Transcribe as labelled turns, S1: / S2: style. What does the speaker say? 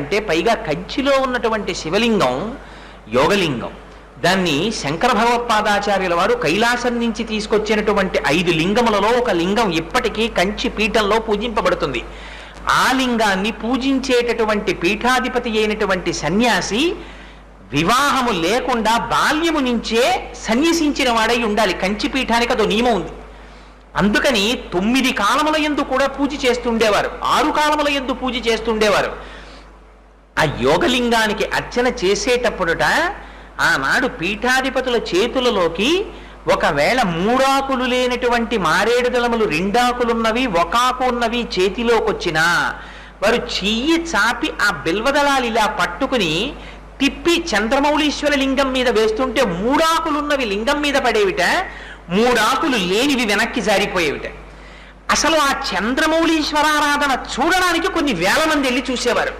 S1: అంటే పైగా కంచిలో ఉన్నటువంటి శివలింగం యోగలింగం. దాన్ని శంకర భగవత్పాదాచార్యుల వారు కైలాసం నుంచి తీసుకొచ్చినటువంటి 5 లింగములలో ఒక లింగం ఇప్పటికీ కంచి పీఠంలో పూజింపబడుతుంది. ఆ లింగాన్ని పూజించేటటువంటి పీఠాధిపతి అయినటువంటి సన్యాసి వివాహము లేకుండా బాల్యము నుంచే సన్యసించిన వాడై ఉండాలి. కంచి పీఠానికి అదో నియమం ఉంది. అందుకని 9 కాలముల యందు కూడా పూజ చేస్తుండేవారు, 6 కాలముల యందు పూజ చేస్తుండేవారు. ఆ యోగలింగానికి అర్చన చేసేటప్పుడుట ఆనాడు పీఠాధిపతుల చేతులలోకి ఒకవేళ 3 ఆకులు లేనటువంటి మారేడు దళములు 2 ఆకులున్నవి 1 ఆకు ఉన్నవి చేతిలోకి వచ్చినా వారు చెయ్యి చాపి ఆ బిల్వదళాలు ఇలా పట్టుకుని తిప్పి చంద్రమౌళీశ్వర లింగం మీద వేస్తుంటే 3 ఆకులున్నవి లింగం మీద పడేవిట, 3 ఆకులు లేనివి వెనక్కి జారిపోయేవిట. అసలు ఆ చంద్రమౌళీశ్వరారాధన చూడడానికి కొన్ని వేల మంది వెళ్ళి చూసేవారు.